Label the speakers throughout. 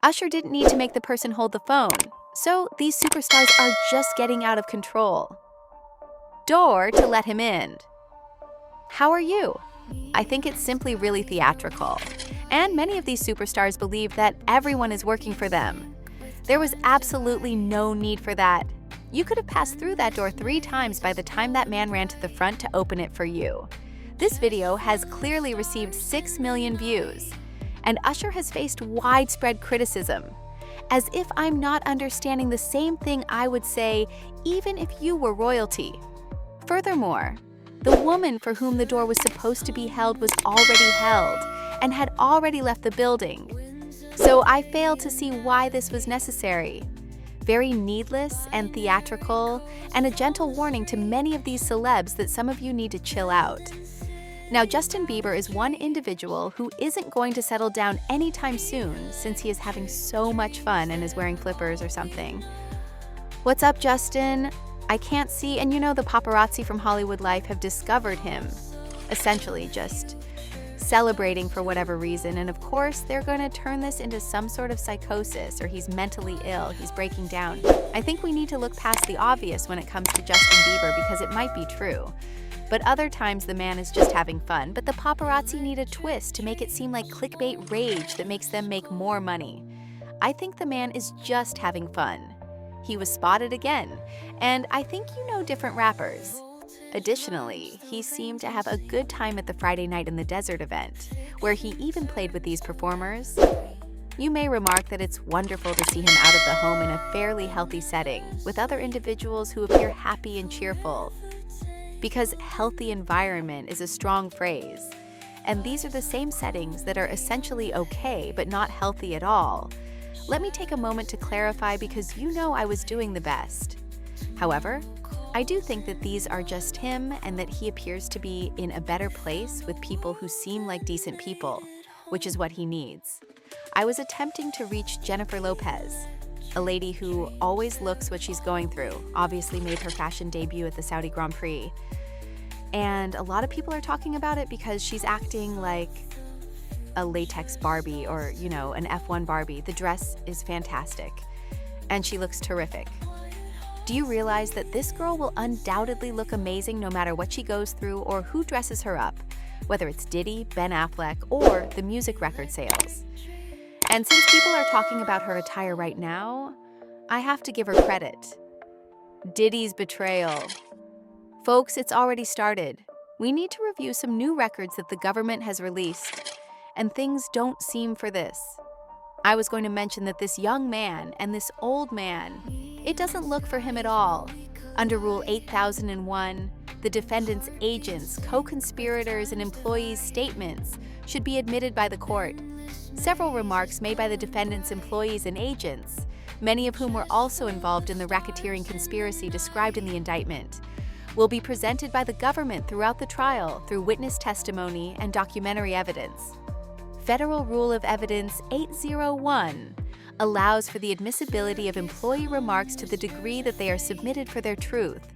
Speaker 1: Usher didn't need to make the person hold the phone, so these superstars are just getting out of control. Door to let him in. How are you? I think it's simply really theatrical, and many of these superstars believe that everyone is working for them. There was absolutely no need for that. You could have passed through that door 3 times by the time that man ran to the front to open it for you. This video has clearly received 6 million views, and Usher has faced widespread criticism, as if I'm not understanding the same thing I would say even if you were royalty. Furthermore, the woman for whom the door was supposed to be held was already held and had already left the building. So I fail to see why this was necessary. Very needless and theatrical, and a gentle warning to many of these celebs that some of you need to chill out. Now, Justin Bieber is one individual who isn't going to settle down anytime soon since he is having so much fun and is wearing flippers or something. What's up, Justin? I can't see, and you know the paparazzi from Hollywood Life have discovered him, essentially just celebrating for whatever reason, and of course they're going to turn this into some sort of psychosis, or he's mentally ill, he's breaking down. I think we need to look past the obvious when it comes to Justin Bieber because it might be true. But other times the man is just having fun, but the paparazzi need a twist to make it seem like clickbait rage that makes them make more money. I think the man is just having fun. He was spotted again, and I think you know different rappers. Additionally, he seemed to have a good time at the Friday Night in the Desert event, where he even played with these performers. You may remark that it's wonderful to see him out of the home in a fairly healthy setting, with other individuals who appear happy and cheerful. Because healthy environment is a strong phrase, and these are the same settings that are essentially okay but not healthy at all. Let me take a moment to clarify because you know I was doing the best. However, I do think that these are just him and that he appears to be in a better place with people who seem like decent people, which is what he needs. I was attempting to reach Jennifer Lopez, a lady who always looks what she's going through, obviously made her fashion debut at the Saudi Grand Prix. And a lot of people are talking about it because she's acting like a latex Barbie or, you know, an F1 Barbie. The dress is fantastic, and she looks terrific. Do you realize that this girl will undoubtedly look amazing no matter what she goes through or who dresses her up, whether it's Diddy, Ben Affleck, or the music record sales? And since people are talking about her attire right now, I have to give her credit. Diddy's betrayal. Folks, it's already started. We need to review some new records that the government has released, and things don't seem for this. I was going to mention that this young man and this old man, it doesn't look for him at all. Under Rule 8001, the defendant's agents, co-conspirators, and employees' statements should be admitted by the court. Several remarks made by the defendant's employees and agents, many of whom were also involved in the racketeering conspiracy described in the indictment, will be presented by the government throughout the trial through witness testimony and documentary evidence. Federal Rule of Evidence 801 allows for the admissibility of employee remarks to the degree that they are submitted for their truth,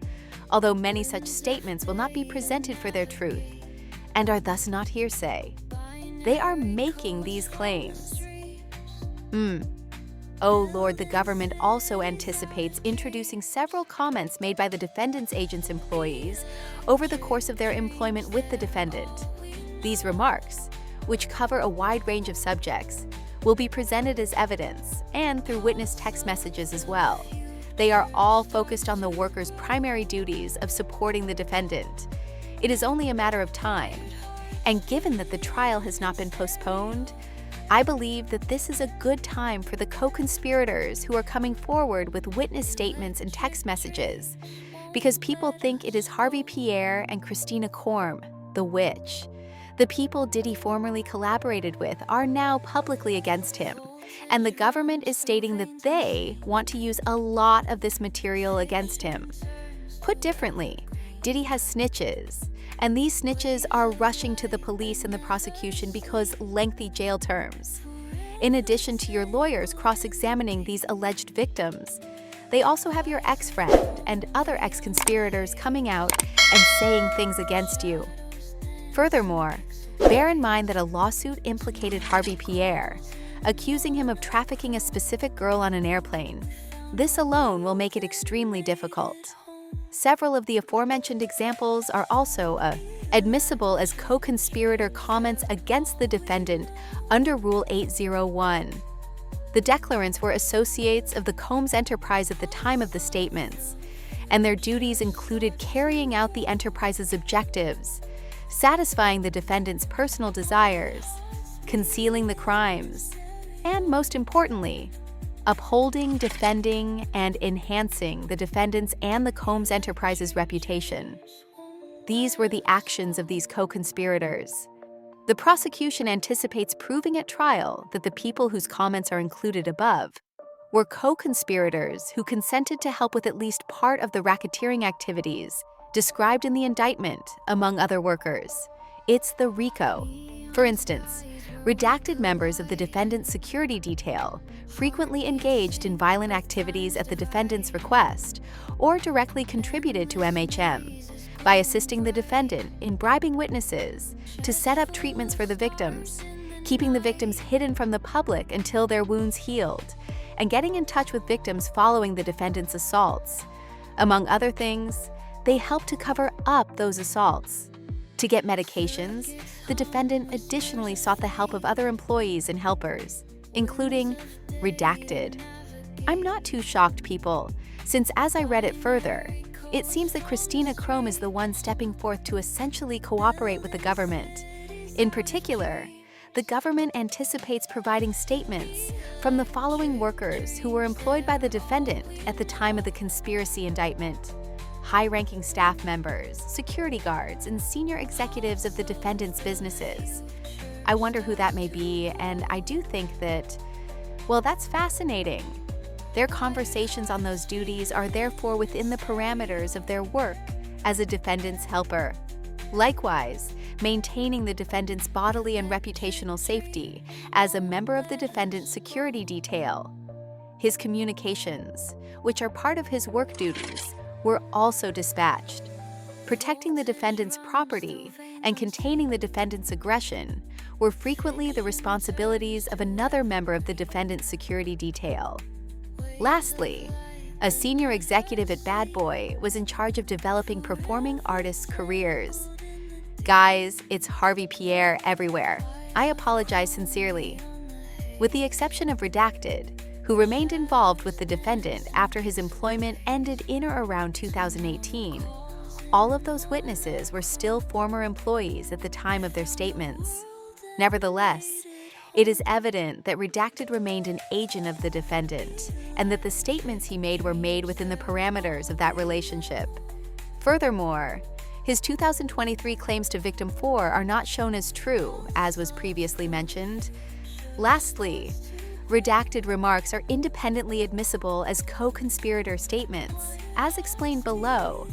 Speaker 1: although many such statements will not be presented for their truth and are thus not hearsay. They are making these claims. Oh Lord, the government also anticipates introducing several comments made by the defendant's agent's employees over the course of their employment with the defendant. These remarks, which cover a wide range of subjects, will be presented as evidence and through witness text messages as well. They are all focused on the worker's primary duties of supporting the defendant. It is only a matter of time. And given that the trial has not been postponed, I believe that this is a good time for the co-conspirators who are coming forward with witness statements and text messages, because people think it is Harvey Pierre and Christina Korm, the witch. The people Diddy formerly collaborated with are now publicly against him, and the government is stating that they want to use a lot of this material against him. Put differently, Diddy has snitches, and these snitches are rushing to the police and the prosecution because lengthy jail terms. In addition to your lawyers cross-examining these alleged victims, they also have your ex-friend and other ex-conspirators coming out and saying things against you. Furthermore, bear in mind that a lawsuit implicated Harvey Pierre, accusing him of trafficking a specific girl on an airplane. This alone will make it extremely difficult. Several of the aforementioned examples are also admissible as co-conspirator comments against the defendant under Rule 801. The declarants were associates of the Combs enterprise at the time of the statements, and their duties included carrying out the enterprise's objectives, satisfying the defendant's personal desires, concealing the crimes, and most importantly, upholding, defending, and enhancing the defendant's and the Combs enterprise's reputation. These were the actions of these co-conspirators. The prosecution anticipates proving at trial that the people whose comments are included above were co-conspirators who consented to help with at least part of the racketeering activities described in the indictment, among other workers. It's the RICO. For instance, redacted members of the defendant's security detail frequently engaged in violent activities at the defendant's request or directly contributed to MHM by assisting the defendant in bribing witnesses to set up treatments for the victims, keeping the victims hidden from the public until their wounds healed, and getting in touch with victims following the defendant's assaults. Among other things, they helped to cover up those assaults. To get medications, the defendant additionally sought the help of other employees and helpers, including redacted. I'm not too shocked, people, since as I read it further, it seems that Christina Crome is the one stepping forth to essentially cooperate with the government. In particular, the government anticipates providing statements from the following workers who were employed by the defendant at the time of the conspiracy indictment: high-ranking staff members, security guards, and senior executives of the defendant's businesses. I wonder who that may be, and I do think that, well, that's fascinating. Their conversations on those duties are therefore within the parameters of their work as a defendant's helper. Likewise, maintaining the defendant's bodily and reputational safety as a member of the defendant's security detail. His communications, which are part of his work duties, were also dispatched. Protecting the defendant's property and containing the defendant's aggression were frequently the responsibilities of another member of the defendant's security detail. Lastly, a senior executive at Bad Boy was in charge of developing performing artists' careers. Guys, it's Harvey Pierre everywhere. I apologize sincerely. With the exception of Redacted, who remained involved with the defendant after his employment ended in or around 2018, all of those witnesses were still former employees at the time of their statements. Nevertheless, it is evident that Redacted remained an agent of the defendant, and that the statements he made were made within the parameters of that relationship. Furthermore, his 2023 claims to Victim 4 are not shown as true, as was previously mentioned. Lastly, Redacted remarks are independently admissible as co-conspirator statements, as explained below,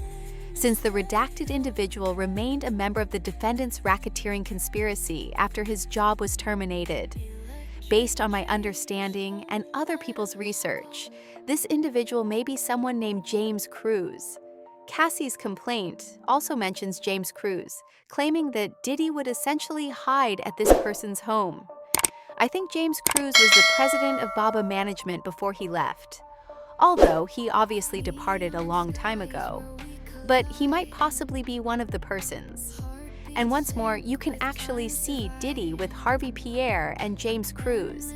Speaker 1: since the redacted individual remained a member of the defendant's racketeering conspiracy after his job was terminated. Based on my understanding and other people's research, this individual may be someone named James Cruz. Cassie's complaint also mentions James Cruz, claiming that Diddy would essentially hide at this person's home. I think James Cruz was the president of Baba Management before he left, although he obviously departed a long time ago. But he might possibly be one of the persons. And once more, you can actually see Diddy with Harvey Pierre and James Cruz.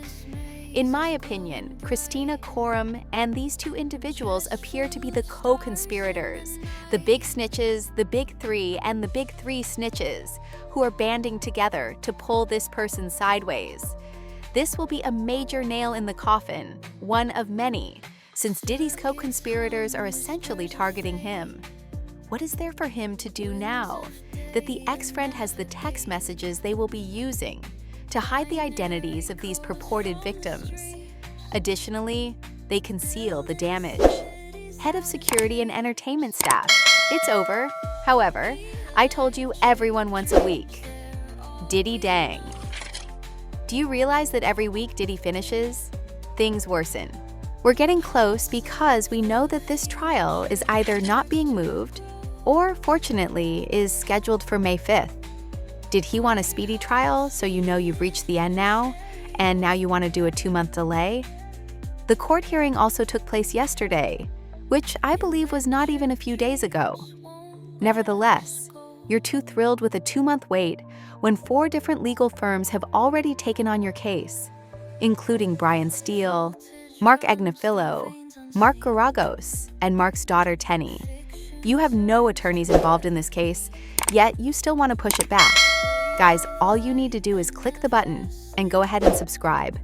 Speaker 1: In my opinion, Christina Crome and these two individuals appear to be the co-conspirators, the big snitches, the big three, and the big three snitches, who are banding together to pull this person sideways. This will be a major nail in the coffin, one of many, since Diddy's co-conspirators are essentially targeting him. What is there for him to do now that the ex-friend has the text messages they will be using to hide the identities of these purported victims? Additionally, they conceal the damage. Head of security and entertainment staff. It's over. However, I told you everyone once a week. Diddy dang. Do you realize that every week Diddy finishes, things worsen? We're getting close because we know that this trial is either not being moved or, fortunately, is scheduled for May 5th. Did he want a speedy trial so you know you've reached the end now And now you want to do a 2-month delay? The court hearing also took place yesterday, which I believe was not even a few days ago. Nevertheless, you're too thrilled with a 2-month wait when 4 different legal firms have already taken on your case, including Brian Steele, Mark Agnafilo, Mark Garagos, and Mark's daughter Tenny. You have no attorneys involved in this case, yet you still want to push it back. Guys, all you need to do is click the button and go ahead and subscribe.